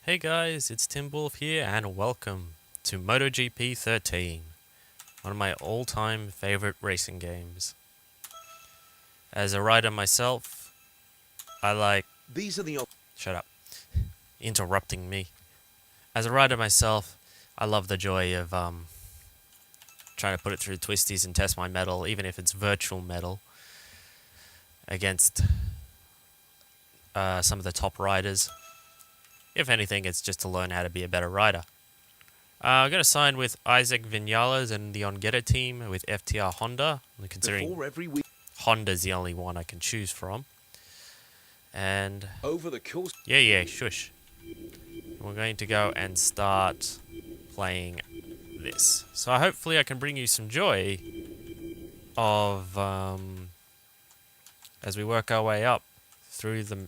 Hey guys, it's Timberwolf here and welcome to MotoGP13, one of my all-time favorite racing games. As a rider myself, I like... These are the Shut up. Interrupting me. As a rider myself, I love the joy of trying to put it through twisties and test my metal, even if it's virtual metal, against some of the top riders. If anything, it's just to learn how to be a better rider. I'm going to sign with Isaac Vinales and the Ongeta team with FTR Honda, considering before every week Honda's the only one I can choose from. And over the course. yeah, shush. We're going to go and start playing this. So hopefully I can bring you some joy of as we work our way up through the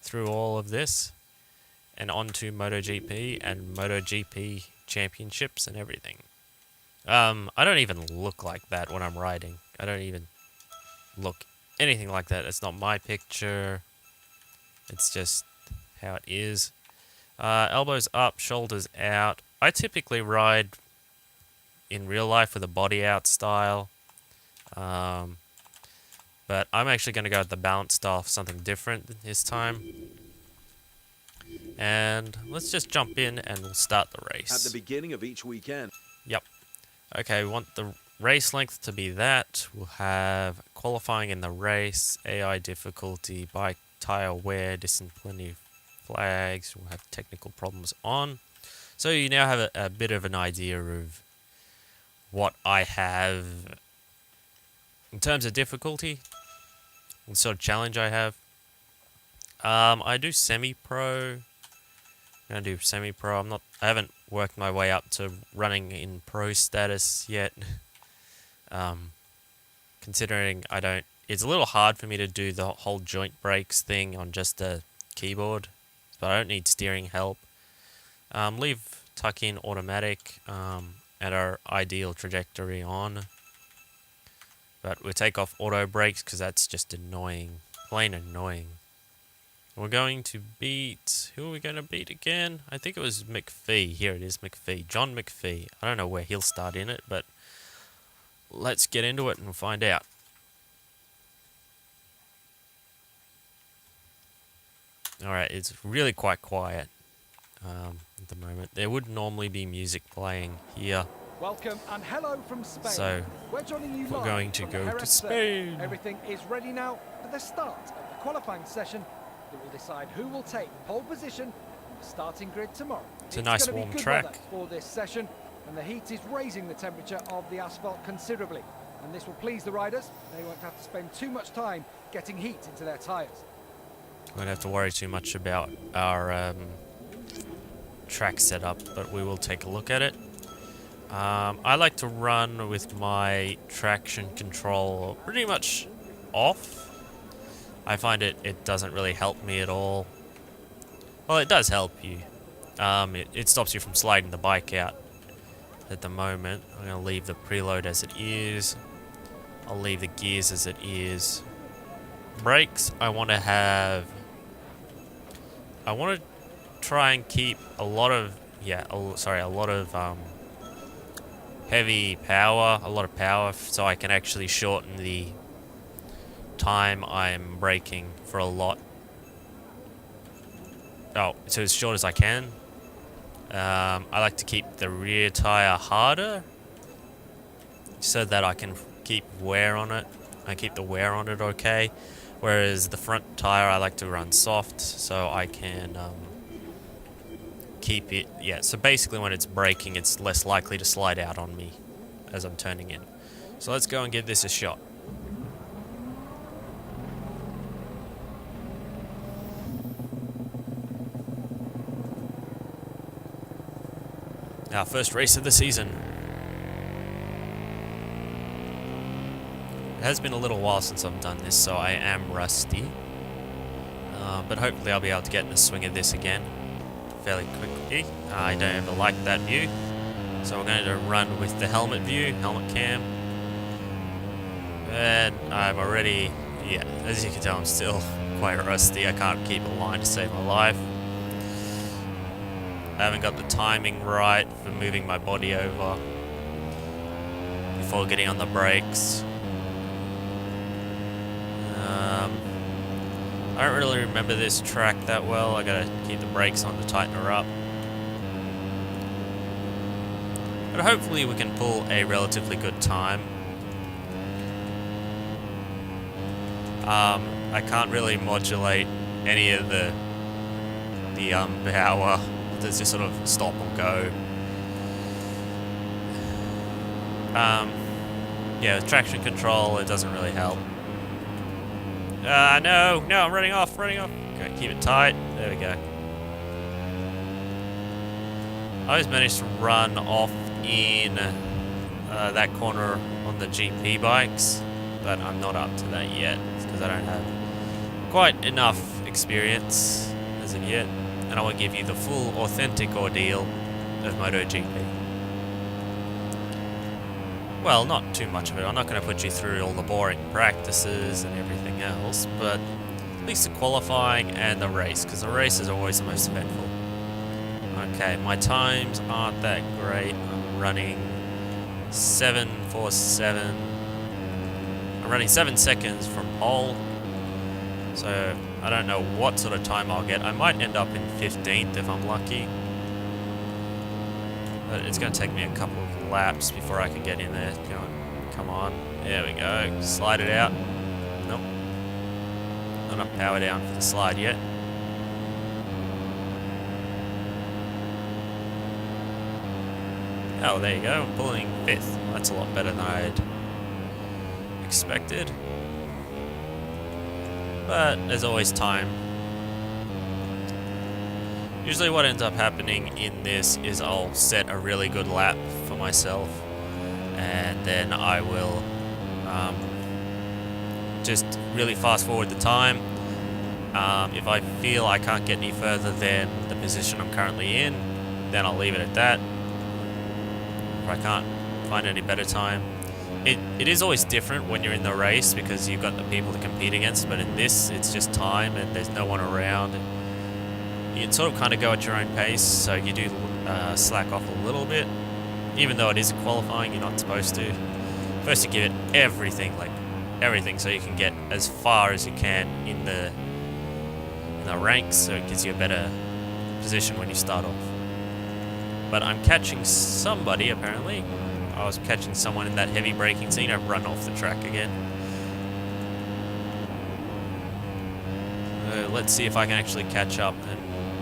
through all of this and onto MotoGP and MotoGP championships and everything. I don't even look like that when I'm riding. I don't even look anything like that. It's not my picture. It's just how it is. Elbows up, shoulders out. I typically ride in real life with a body out style. But I'm actually going to go with the balance style for something different this time. And let's just jump in and we'll start the race. At the beginning of each weekend. Yep. Okay, we want the race length to be that. We'll have qualifying in the race, AI difficulty, bike tire wear, disciplinary flags. We'll have technical problems on. So you now have a bit of an idea of what I have in terms of difficulty, what sort of challenge I have. I do semi-pro. I'm gonna do semi-pro. I haven't worked my way up to running in pro status yet. Considering it's a little hard for me to do the whole joint brakes thing on just a keyboard, but I don't need steering help. Leave tuck in automatic at our ideal trajectory on, but we'll take off auto brakes because that's just annoying, plain annoying. We're going to beat... Who are we going to beat again? I think it was McPhee. Here it is, McPhee. John McPhee. I don't know where he'll start in it, but let's get into it and find out. Alright, it's really quite quiet at the moment. There would normally be music playing here. Welcome and hello from Spain. So, we're joining you we're live going to from go the to Jerez Spain. Circuit. Everything is ready now for the start of the qualifying session that will decide who will take pole position on the starting grid tomorrow. It's a nice gonna warm be good track weather for this session, and the heat is raising the temperature of the asphalt considerably. And this will please the riders. They won't have to spend too much time getting heat into their tyres. We don't have to worry too much about our track setup, but we will take a look at it. I like to run with my traction control pretty much off. I find it doesn't really help me at all. Well, it does help you. It stops you from sliding the bike out at the moment. I'm going to leave the preload as it is. I'll leave the gears as it is. Brakes, I want to try and keep a lot of heavy power, a lot of power, so I can actually shorten the time I'm braking for a lot. Oh, so as short as I can. I like to keep the rear tire harder so that I can keep wear on it. I keep the wear on it okay. Whereas the front tire I like to run soft so I can keep it. Yeah, so basically when it's braking it's less likely to slide out on me as I'm turning in. So let's go and give this a shot. Our first race of the season. It has been a little while since I've done this, so I am rusty. But hopefully I'll be able to get in the swing of this again fairly quickly. I don't ever like that view, so we're going to run with the helmet view, helmet cam. And I'm already, as you can tell, I'm still quite rusty. I can't keep a line to save my life. I haven't got the timing right for moving my body over before getting on the brakes. I don't really remember this track that well. I gotta keep the brakes on to tighten her up. But hopefully we can pull a relatively good time. I can't really modulate any of the power. There's just sort of stop and go. Yeah, with traction control, it doesn't really help. No, I'm running off. Okay, keep it tight. There we go. I always managed to run off in that corner on the GP bikes, but I'm not up to that yet because I don't have quite enough experience as of yet, and I will give you the full authentic ordeal of MotoGP. Well, not too much of it. I'm not going to put you through all the boring practices and everything else, but at least the qualifying and the race, because the race is always the most eventful. Okay, my times aren't that great. I'm running 7:47. I'm running 7 seconds from pole, so I don't know what sort of time I'll get. I might end up in 15th if I'm lucky, but it's going to take me a couple of laps before I can get in there. Come on, there we go. Slide it out. Nope, not enough power down for the slide yet. Oh, there you go. I'm pulling 5th. That's a lot better than I'd expected. But there's always time. Usually what ends up happening in this is I'll set a really good lap for myself, and then I will just really fast forward the time. If I feel I can't get any further than the position I'm currently in, then I'll leave it at that. If I can't find any better time. It is always different when you're in the race because you've got the people to compete against, but in this it's just time and there's no one around. You can sort of kind of go at your own pace, so you do slack off a little bit. Even though it is qualifying, you're not supposed to. First you give it everything, so you can get as far as you can in the ranks, so it gives you a better position when you start off. But I'm catching somebody, apparently. I was catching someone in that heavy braking scene. I've run off the track again. Let's see if I can actually catch up and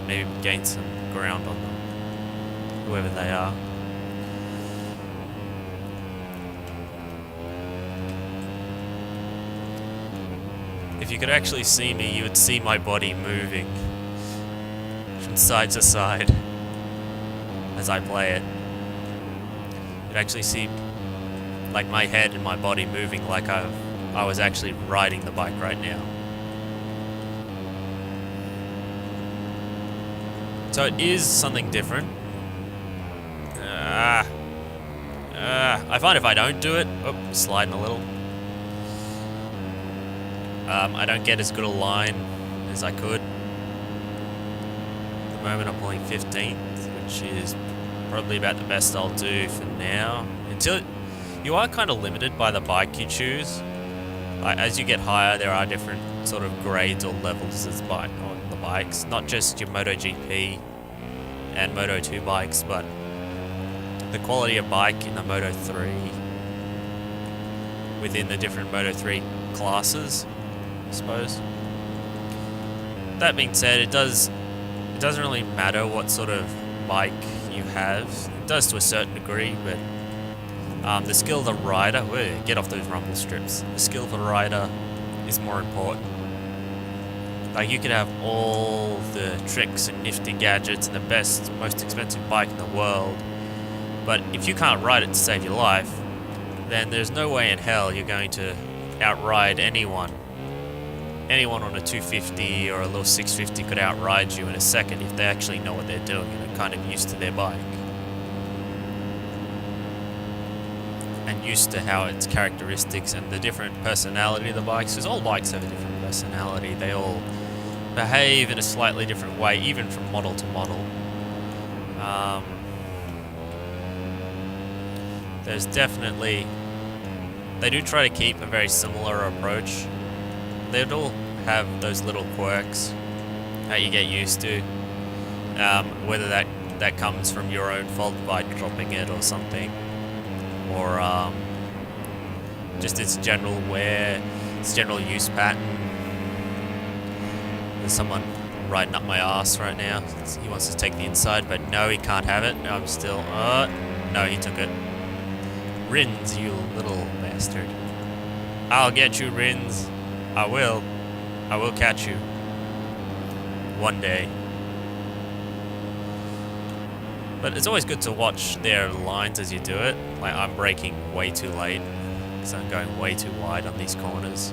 maybe gain some ground on them, whoever they are. If you could actually see me, you would see my body moving from side to side as I play it. You'd actually see like my head and my body moving like I was actually riding the bike right now. So it is something different. I find if I don't do it, sliding a little. I don't get as good a line as I could. At the moment I'm pulling 15th, which is probably about the best I'll do for now. Until you are kind of limited by the bike you choose. As you get higher, there are different sort of grades or levels on the bikes, not just your MotoGP and Moto2 bikes, but the quality of bike in the Moto3 within the different Moto3 classes, I suppose. That being said, it doesn't really matter what sort of bike you have. It does to a certain degree, but the skill of the rider, get off those rumble strips. The skill of the rider is more important. Like, you could have all the tricks and nifty gadgets and the best, most expensive bike in the world, but if you can't ride it to save your life, then there's no way in hell you're going to outride anyone. Anyone on a 250 or a little 650 could outride you in a second if they actually know what they're doing and are kind of used to their bike. And used to how its characteristics and the different personality of the bikes, because all bikes have a different personality. They all behave in a slightly different way, even from model to model. There's definitely... They do try to keep a very similar approach. They all have those little quirks that you get used to. Whether that comes from your own fault by dropping it or something. Or just its general wear, its general use pattern. There's someone riding up my ass right now. He wants to take the inside, but no, he can't have it. I'm still... no, he took it. Rins, you little bastard. I'll get you, Rins. I will. I will catch you. One day. But it's always good to watch their lines as you do it. Like, I'm braking way too late, because I'm going way too wide on these corners.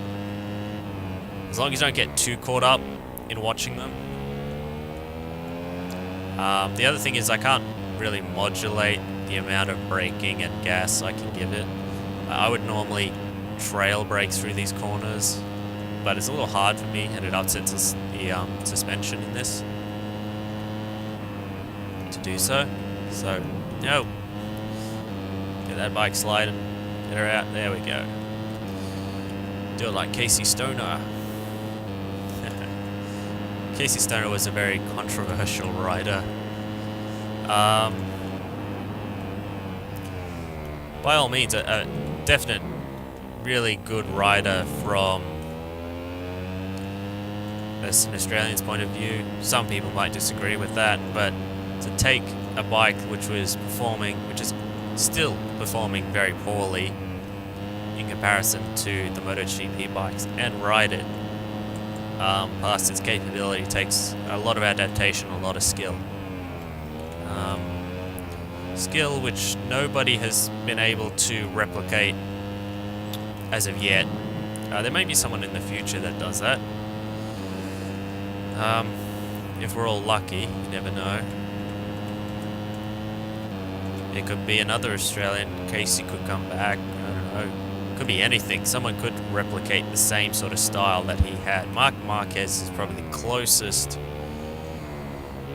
As long as you don't get too caught up in watching them. The other thing is I can't really modulate the amount of braking and gas I can give it. I would normally trail brake through these corners, but it's a little hard for me, and it upsets the suspension in this to do so. So, no. Get that bike sliding. Get her out. There we go. Do it like Casey Stoner. Casey Stoner was a very controversial rider. By all means, a definite, really good rider from an Australian's point of view. Some people might disagree with that, but to take a bike which is still performing very poorly in comparison to the MotoGP bikes and ride it past its capability takes a lot of adaptation, a lot of skill. Skill which nobody has been able to replicate as of yet. There may be someone in the future that does that. If we're all lucky, you never know. It could be another Australian. Casey could come back. I don't know. Could be anything. Someone could replicate the same sort of style that he had. Marc Marquez is probably the closest.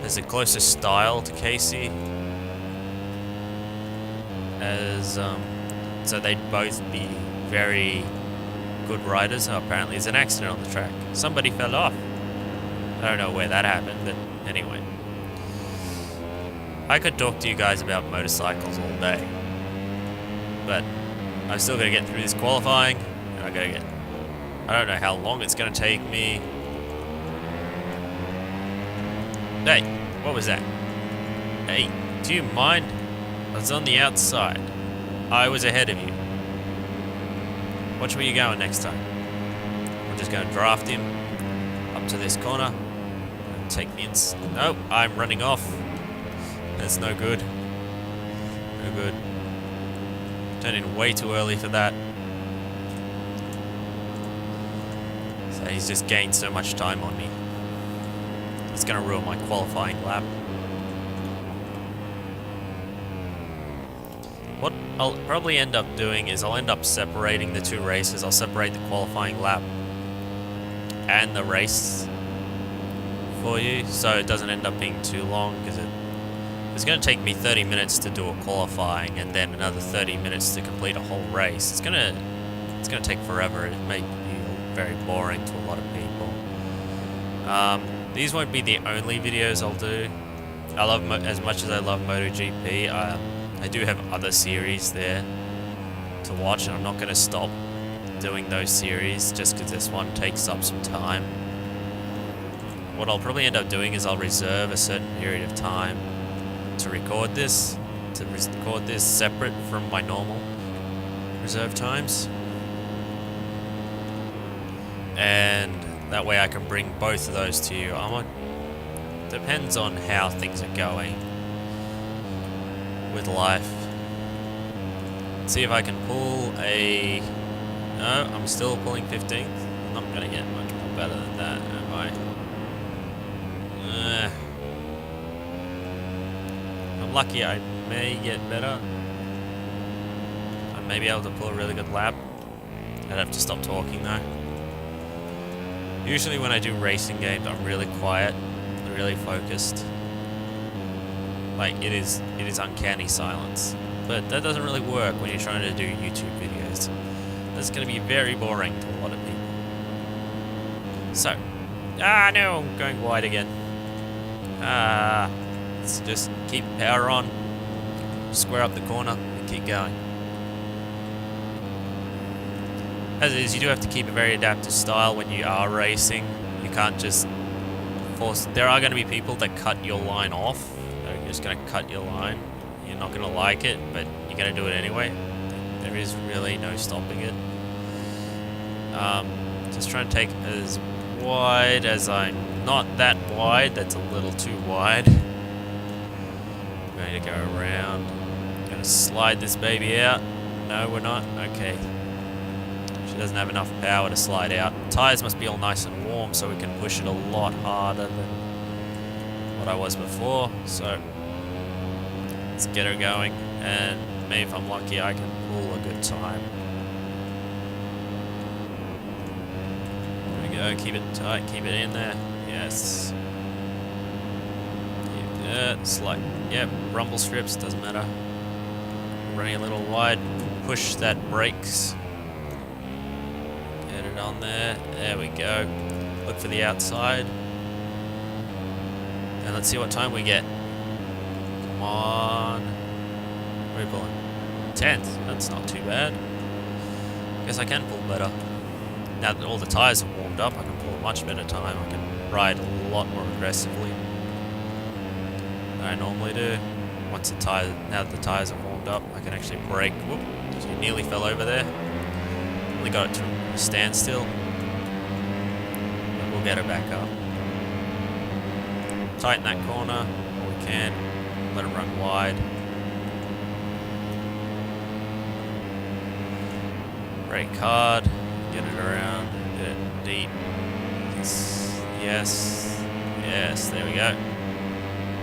There's the closest style to Casey. So they'd both be very good riders. Oh, apparently there's an accident on the track. Somebody fell off. I don't know where that happened, but anyway. I could talk to you guys about motorcycles all day, but I'm still going to get through this qualifying, and I don't know how long it's going to take me. Hey, what was that? Hey, do you mind? I was on the outside. I was ahead of you. Watch where you're going next time. I'm just going to draft him up to this corner and take the Nope, I'm running off. That's no good. No good. Turned in way too early for that. So he's just gained so much time on me. It's going to ruin my qualifying lap. What I'll probably end up doing is I'll end up separating the two races. I'll separate the qualifying lap and the race for you, so it doesn't end up being too long, because it's going to take me 30 minutes to do a qualifying and then another 30 minutes to complete a whole race. It's going to take forever. It may be very boring to a lot of people. These won't be the only videos I'll do. As much as I love MotoGP, I do have other series there to watch, and I'm not going to stop doing those series just because this one takes up some time. What I'll probably end up doing is I'll reserve a certain period of time to record this, separate from my normal reserve times, and that way I can bring both of those to you. Depends on how things are going with life. See if I can pull a... No, I'm still pulling 15th. I'm not going to get much more better than that, am I? I'm lucky I may get better. I may be able to pull a really good lap. I'd have to stop talking though. Usually when I do racing games, I'm really quiet, really focused. Like it is uncanny silence. But that doesn't really work when you're trying to do YouTube videos. That's going to be very boring to a lot of people. So, no, I'm going wide again. Let's just keep power on, square up the corner, and keep going. As it is, you do have to keep a very adaptive style when you are racing. You can't just force. There are going to be people that cut your line off. They're just going to cut your line. You're not going to like it, but you're going to do it anyway. There is really no stopping it. Just trying to take as wide as I'm not that wide. That's a little too wide. I'm going to go around. I'm going to slide this baby out. No, we're not. Okay. She doesn't have enough power to slide out. Tires must be all nice and warm so we can push it a lot harder than what I was before. So let's get her going, and maybe if I'm lucky I can pull a good time. There we go, keep it tight, keep it in there. Yes. Slight. Yep, rumble strips, doesn't matter. Running a little wide, push that brakes. Get it on there. There we go. Look for the outside. And let's see what time we get. Come on. What are we pulling? 10th. That's not too bad. Guess I can pull better. Now that all the tires are warmed up, I can pull a much better time. I can ride a lot more aggressively than I normally do. Now that the tires are warmed up, I can actually brake. Whoop. So you nearly fell over there. Only got it to a standstill. But we'll get her back up. Tighten that corner all we can. Let it run wide. Brake hard. Get it around. Get it deep. Yes. Yes. There we go.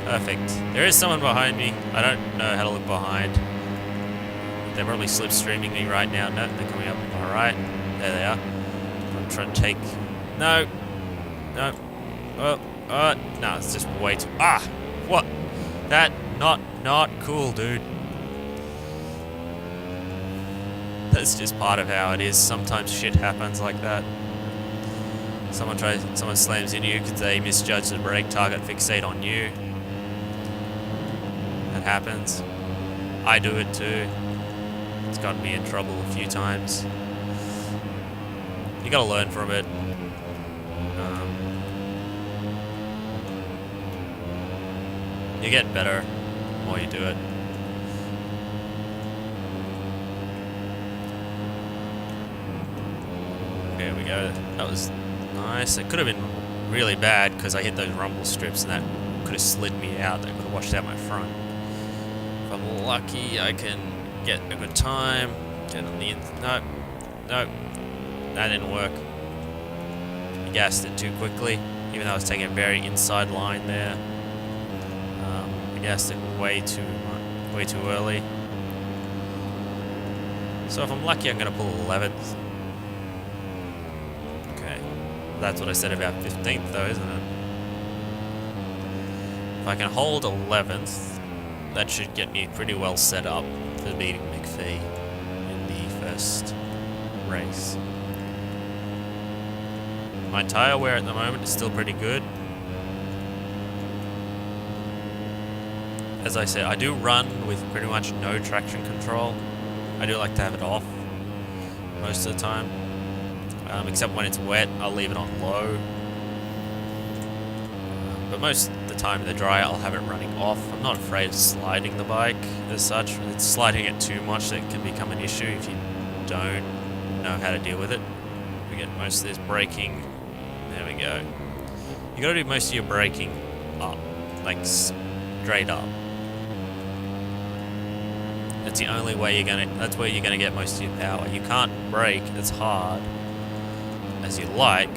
Perfect. There is someone behind me. I don't know how to look behind. They're probably slipstreaming me right now. No, they're coming up. Alright. There they are. I'm trying to take... No. No. Oh. No, it's just way too... Ah! What? That... Not cool, dude. That's just part of how it is. Sometimes shit happens like that. Someone slams into you because they misjudge the brake, target fixate on you. That happens. I do it too. It's gotten me in trouble a few times. You gotta learn from it. You get better the more you do it. There we go. That was nice. It could have been really bad because I hit those rumble strips and that could have slid me out. That could have washed out my front. If I'm lucky, I can get a good time. Get on the no, that didn't work. I gassed it too quickly, even though I was taking a very inside line there. I gassed it way too early. So if I'm lucky, I'm gonna pull 11th. Okay, that's what I said about 15th, though, isn't it? If I can hold 11th, that should get me pretty well set up for beating McPhee in the first race. My tyre wear at the moment is still pretty good. As I said, I do run with pretty much no traction control. I do like to have it off most of the time. Except when it's wet, I'll leave it on low. But most of the time in the dry, I'll have it running off. I'm not afraid of sliding the bike as such. It's sliding it too much that can become an issue if you don't know how to deal with it. We get most of this braking. There we go. You gotta do most of your braking up, like straight up. That's the only way that's where you're gonna get most of your power. You can't brake as hard as you like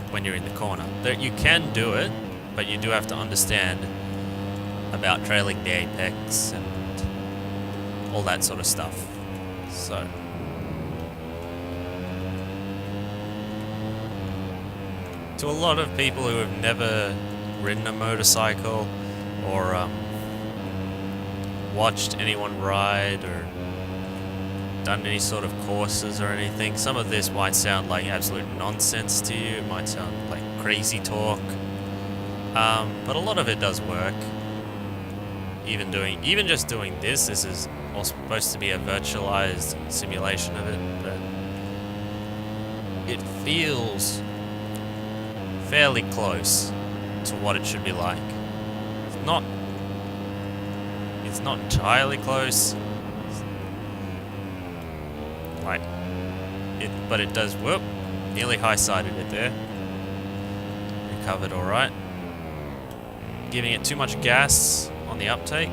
when you're in the corner. You can do it, but you do have to understand about trailing the apex and all that sort of stuff. So to a lot of people who have never ridden a motorcycle or watched anyone ride or done any sort of courses or anything, some of this might sound like absolute nonsense to you. It might sound like crazy talk, but a lot of it does work. Even just doing this is all supposed to be a virtualized simulation of it, but it feels fairly close to what it should be like. It's not entirely close. Like it, but it does. Whoop! Nearly high-sided it there. Recovered all right. Giving it too much gas on the uptake.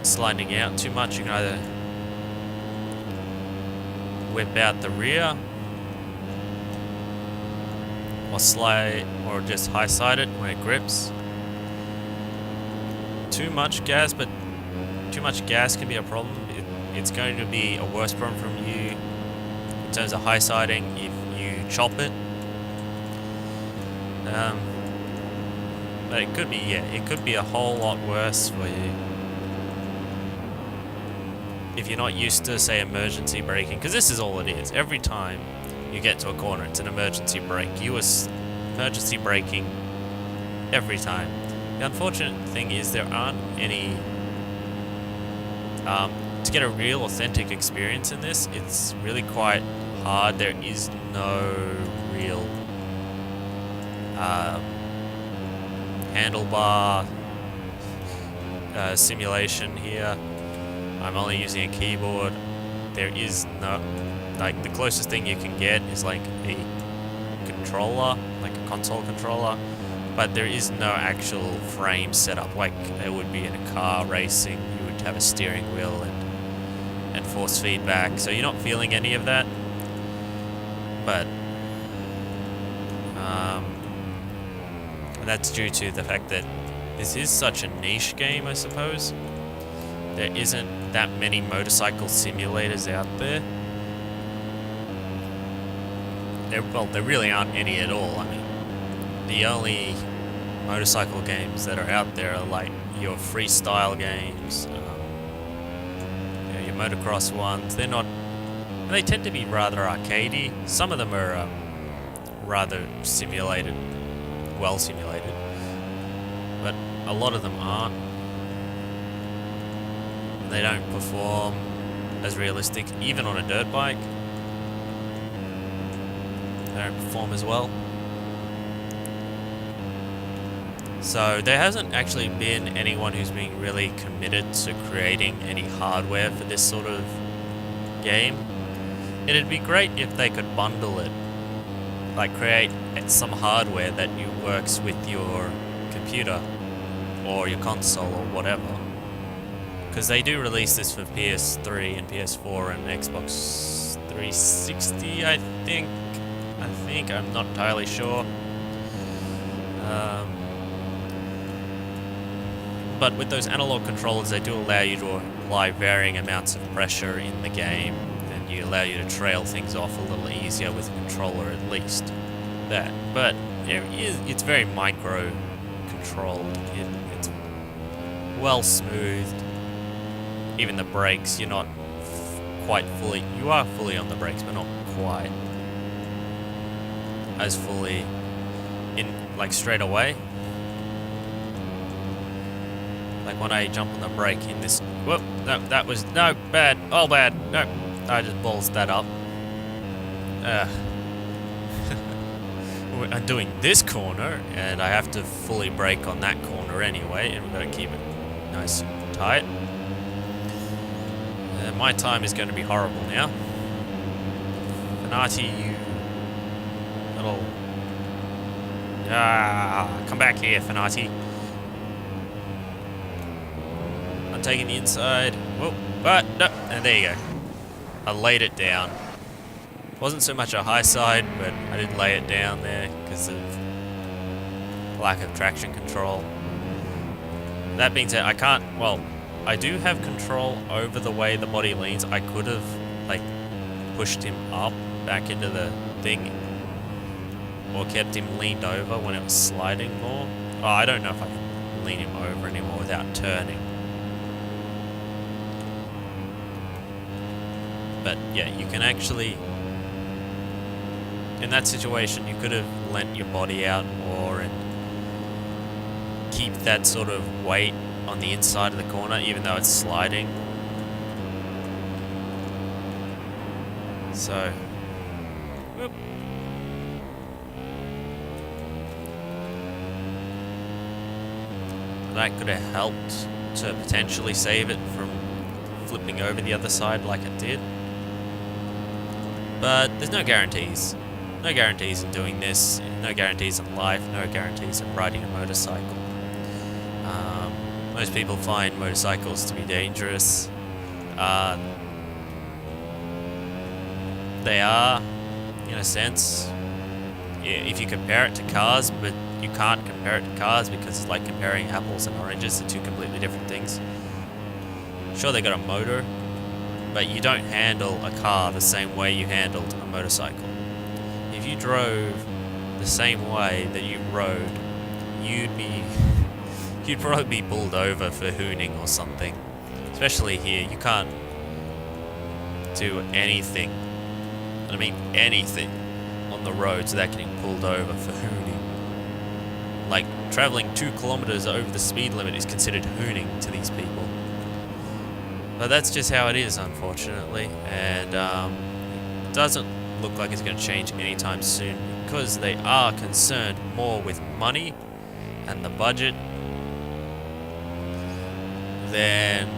Sliding out too much. You can either whip out the rear, or slide, or just high-side it when it grips. Too much gas, but too much gas can be a problem. It's going to be a worse problem from you in terms of high-siding if you chop it. But it could be, yeah, it could be a whole lot worse for you if you're not used to, say, emergency braking, because this is all it is. Every time you get to a corner, it's an emergency brake. You are emergency braking every time. The unfortunate thing is there aren't any... to get a real authentic experience in this, it's really quite hard. There is no real handlebar simulation here. I'm only using a keyboard. There is no, like, the closest thing you can get is like a controller, like a console controller, but there is no actual frame setup like there would be in a car racing. You would have a steering wheel and force feedback, so you're not feeling any of that. But that's due to the fact that this is such a niche game, I suppose. There isn't that many motorcycle simulators out there. There really aren't any at all. I mean, the only motorcycle games that are out there are like your freestyle games, your motocross ones. They tend to be rather arcadey. Some of them are rather simulated, well simulated, but a lot of them aren't. They don't perform as realistic, even on a dirt bike. They don't perform as well. So there hasn't actually been anyone who's been really committed to creating any hardware for this sort of game. It'd be great if they could bundle it, like create some hardware that works with your computer or your console or whatever. Because they do release this for PS3 and PS4 and Xbox 360, I think. I'm not entirely sure. But with those analog controllers, they do allow you to apply varying amounts of pressure in the game, and allow you to trail things off a little easier with a controller, at least. That. But it's very micro controlled. It's well smoothed. Even the brakes, you're not quite fully... You are fully on the brakes, but not quite as fully in, like, straight away. Like when I jump on the brake in this... Whoop! No, that was... No, bad. All bad. No, I just balls that up. I'm doing this corner, and I have to fully brake on that corner anyway, and we've got to keep it nice and tight. My time is going to be horrible now. Fanati, you little... come back here, Fanati. I'm taking the inside. Whoop, but no, and there you go. I laid it down. Wasn't so much a high side, but I did lay it down there because of lack of traction control. That being said, I can't... Well, I do have control over the way the body leans. I could have, like, pushed him up back into the thing, or kept him leaned over when it was sliding more. Oh, I don't know if I can lean him over anymore without turning. But yeah, you can actually, in that situation, you could have lent your body out more and keep that sort of weight on the inside of the corner, even though it's sliding. So, whoop. That could have helped to potentially save it from flipping over the other side like it did. But there's no guarantees. No guarantees in doing this, no guarantees in life, no guarantees in riding a motorcycle. Most people find motorcycles to be dangerous. They are, in a sense, if you compare it to cars, but you can't compare it to cars because it's like comparing apples and oranges, they're two completely different things. Sure, they got a motor, but you don't handle a car the same way you handled a motorcycle. If you drove the same way that you rode, you'd probably be pulled over for hooning or something. Especially here, you can't do anything, and I mean anything, on the roads without getting pulled over for hooning. Like, traveling 2 kilometers over the speed limit is considered hooning to these people. But that's just how it is, unfortunately, and it doesn't look like it's going to change anytime soon because they are concerned more with money and the budget than...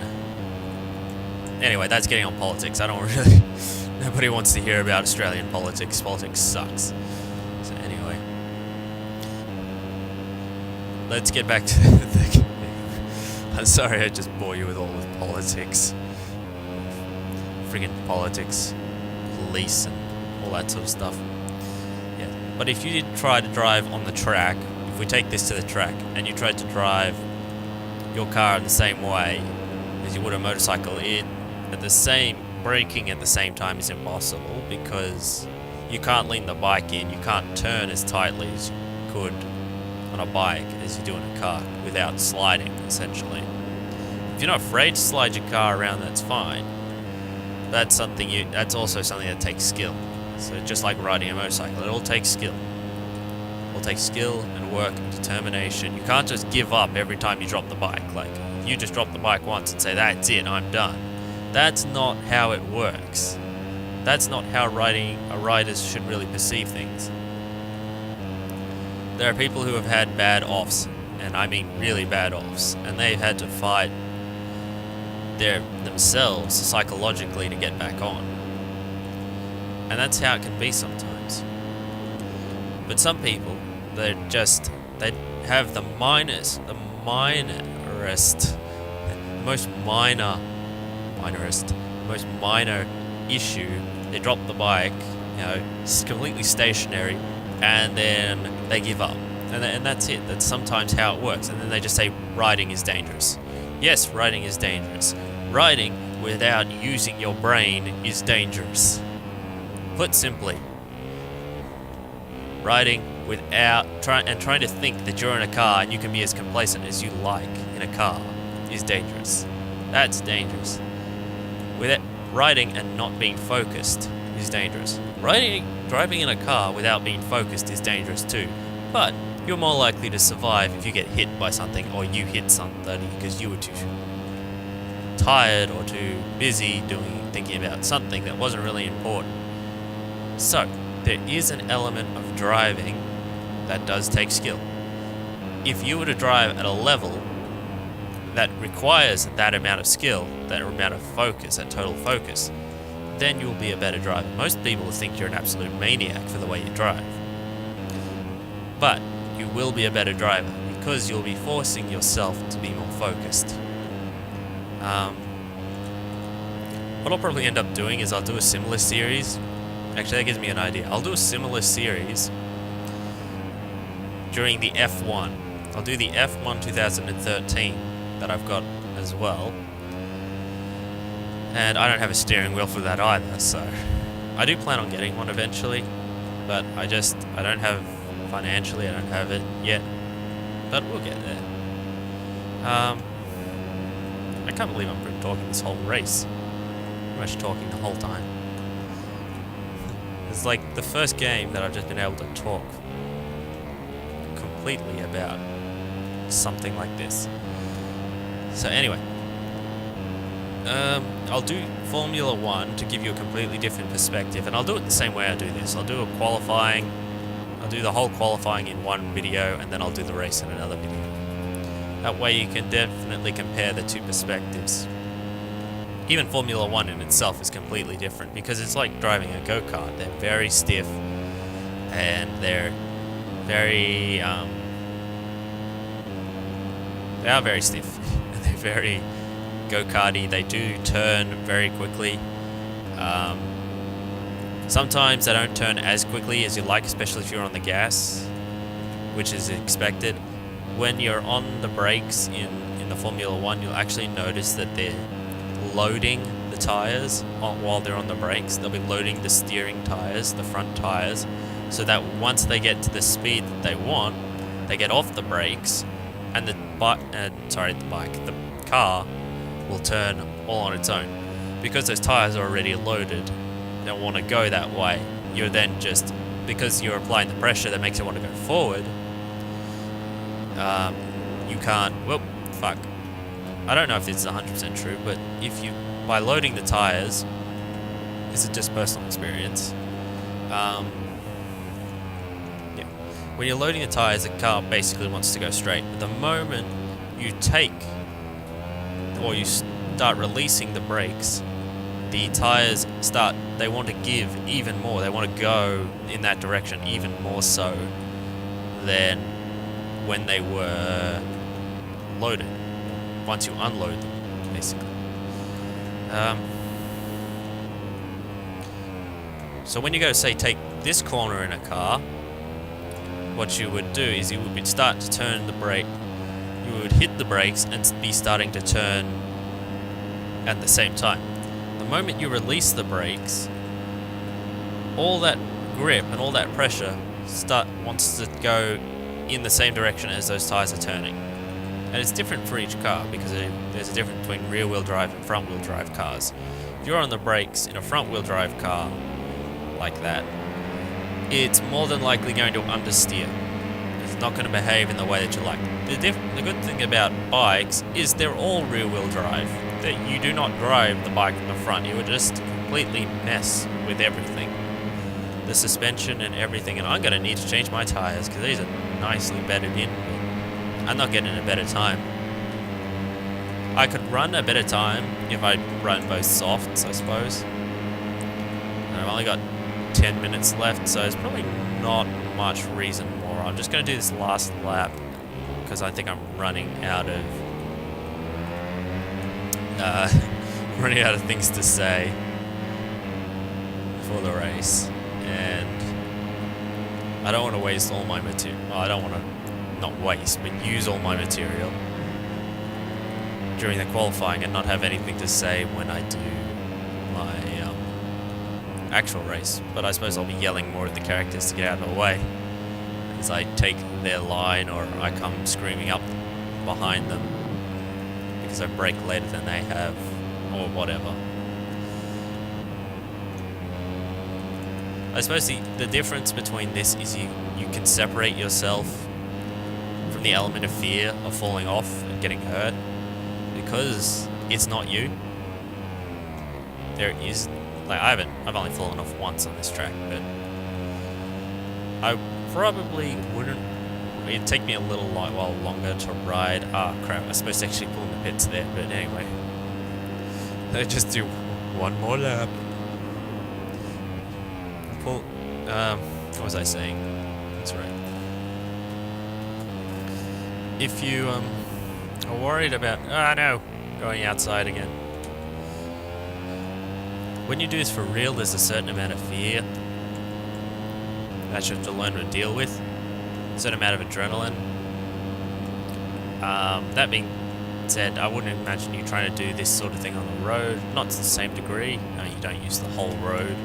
Anyway, that's getting on politics. I don't really... Nobody wants to hear about Australian politics. Politics sucks. So anyway, let's get back to the... I'm sorry I just bore you with all of politics. Friggin' politics, police, and all that sort of stuff. Yeah. But if you did try to drive on the track, if we take this to the track, and you tried to drive your car in the same way as you would a motorcycle, braking at the same time is impossible because you can't lean the bike in, you can't turn as tightly as you could on a bike as you do in a car without sliding, essentially. If you're not afraid to slide your car around, that's fine. That's also something that takes skill. So just like riding a motorcycle, it all takes skill. It all takes skill and work and determination. You can't just give up every time you drop the bike. Like, you just drop the bike once and say, that's it, I'm done. That's not how it works. That's not how riders should really perceive things. There are people who have had bad offs, and I mean really bad offs, and they've had to fight themselves psychologically to get back on. And that's how it can be sometimes. But some people, they have the minorest, most minor issue. They drop the bike, it's completely stationary, and then they give up. And that's it. That's sometimes how it works. And then they just say riding is dangerous. Yes, riding is dangerous. Riding without using your brain is dangerous. Put simply, riding without trying to think that you're in a car and you can be as complacent as you like in a car is dangerous. That's dangerous. Riding and not being focused is dangerous. Driving in a car without being focused is dangerous too. But you're more likely to survive if you get hit by something or you hit somebody because you were too tired or too busy thinking about something that wasn't really important. So, there is an element of driving that does take skill. If you were to drive at a level that requires that amount of skill, that amount of focus, that total focus, then you'll be a better driver. Most people think you're an absolute maniac for the way you drive. But you will be a better driver because you'll be forcing yourself to be more focused. What I'll probably end up doing is I'll do a similar series. Actually, that gives me an idea. I'll do a similar series during the F1. I'll do the F1 2013 that I've got as well. And I don't have a steering wheel for that either, so I do plan on getting one eventually, but I don't have, financially, I don't have it yet, but we'll get there. I can't believe I'm talking this whole race. much talking the whole time. It's like the first game that I've just been able to talk completely about something like this. So anyway, I'll do Formula 1 to give you a completely different perspective, and I'll do it the same way I do this. I'll do I'll do the whole qualifying in one video, and then I'll do the race in another video. That way you can definitely compare the two perspectives. Even Formula 1 in itself is completely different, because it's like driving a go-kart. They're very stiff, and they're very, they are very stiff, and they're very go-karty. They do turn very quickly. Sometimes they don't turn as quickly as you like, especially if you're on the gas, which is expected. When you're on the brakes in the Formula 1, you'll actually notice that they're loading the tires while they're on the brakes. They'll be loading the steering tires, the front tires, so that once they get to the speed that they want, they get off the brakes, and the car will turn all on its own. Because those tires are already loaded, they don't want to go that way. You're then just, because you're applying the pressure that makes it want to go forward, you can't, well, fuck. I don't know if this is 100% true, but if you, by loading the tires, this is just personal experience, yeah. When you're loading the tires, the car basically wants to go straight. But the moment you you start releasing the brakes, the tires they want to give even more. They want to go in that direction even more so than when they were loaded. Once you unload them, basically. So when you go to, say, take this corner in a car, what you would do is you would start to turn the brake. You would hit the brakes and be starting to turn at the same time. The moment you release the brakes, all that grip and all that pressure wants to go in the same direction as those tires are turning. And it's different for each car, because there's a difference between rear-wheel drive and front-wheel drive cars. If you're on the brakes in a front-wheel drive car like that, it's more than likely going to understeer. It's not going to behave in the way that you like. The good thing about bikes is they're all rear-wheel drive. That you do not drive the bike from the front. You would just completely mess with everything. The suspension and everything. And I'm going to need to change my tires, because these are nicely bedded in. I'm not getting a better time. I could run a better time if I run both softs, I suppose. And I've only got 10 minutes left, so there's probably not much reason more. I'm just going to do this last lap, because I think I'm running out of things to say for the race, and I don't want to waste all my material. Well, I don't want to not waste, but use all my material during the qualifying and not have anything to say when I do my actual race. But I suppose I'll be yelling more at the characters to get out of the way as I take their line, or I come screaming up behind them because I brake later than they have, or whatever. I suppose the difference between this is you can separate yourself from the element of fear of falling off and getting hurt, because it's not you. There is, like, I've only fallen off once on this track, but I probably wouldn't. It'd take me a little while longer to ride. Ah, crap! I was supposed to actually pull in the pits there, but anyway, I just do one more lap. Pull. What was I saying? That's right. If you are worried about, going outside again. When you do this for real, there's a certain amount of fear that you have to learn to deal with. A certain amount of adrenaline. That being said, I wouldn't imagine you trying to do this sort of thing on the road. Not to the same degree. You don't use the whole road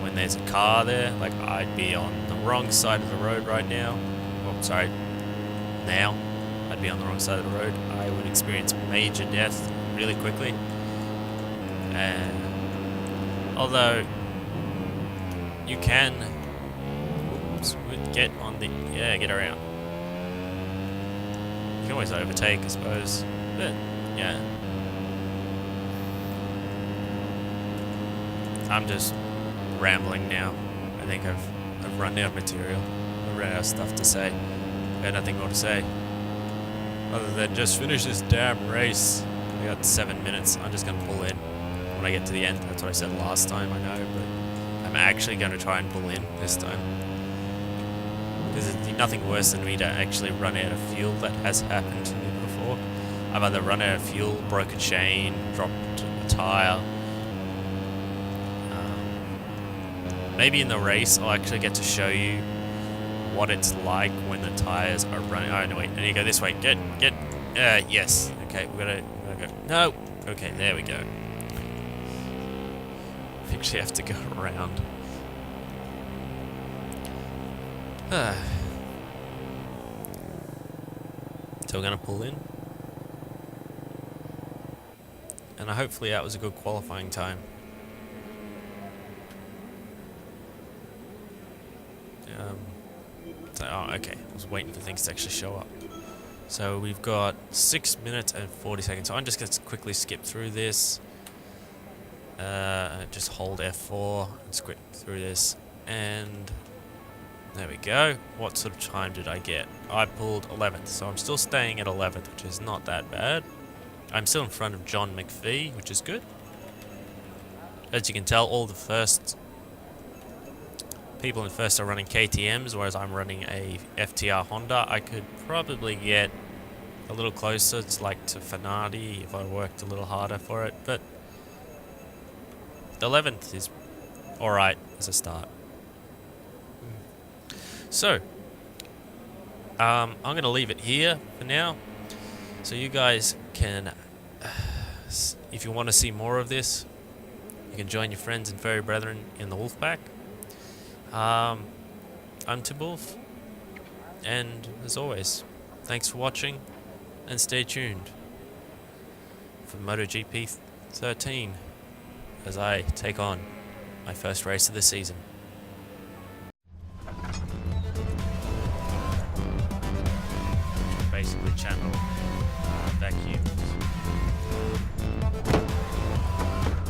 when there's a car there. Like, I'd be on the wrong side of the road right now. Well, sorry. Now, I'd be on the wrong side of the road. I would experience major death really quickly. And Although you can get on the get around. You can always overtake, I suppose. But yeah. I'm just rambling now. I think I've run out of material. I've run out of stuff to say. I got nothing more to say. Other than just finish this damn race. I got 7 minutes. I'm just gonna pull in when I get to the end. That's what I said last time, I know, but I'm actually gonna try and pull in this time. Because there's nothing worse than me to actually run out of fuel. That has happened to me before. I've either run out of fuel, broke a chain, dropped a tire. Maybe in the race I'll actually get to show you what it's like when the tires are running. Oh no, wait, I need to go this way. Get. Yes. Okay, we gotta go. No. Okay, there we go. We actually have to go around. So we're gonna pull in, and hopefully that was a good qualifying time. Oh, okay. I was waiting for things to actually show up. So we've got 6 minutes and 40 seconds. So I'm just going to quickly skip through this. Just hold F4 and skip through this. And there we go. What sort of time did I get? I pulled 11th. So I'm still staying at 11th, which is not that bad. I'm still in front of John McPhee, which is good. As you can tell, all the first people in first are running KTMs, whereas I'm running a FTR Honda. I could probably get a little closer to Fanardi if I worked a little harder for it, but the 11th is alright as a start. So, I'm going to leave it here for now, so you guys can, if you want to see more of this, you can join your friends and furry brethren in the Wolfpack. I'm Timberwolf, and as always, thanks for watching, and stay tuned for MotoGP13 as I take on my first race of the season. Basically channel vacuums,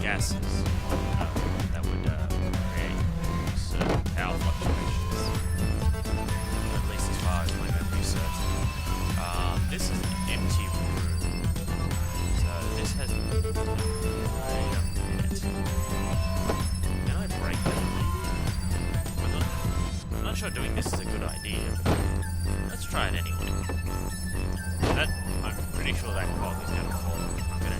gases that would create certain power fluctuations, at least as far as my memory serves. This is an empty room, so this has... Wait a minute. Can I break that? I'm not sure doing this is a good idea, but let's try it anyway. I'm pretty sure that cog is going to fall. I'm going to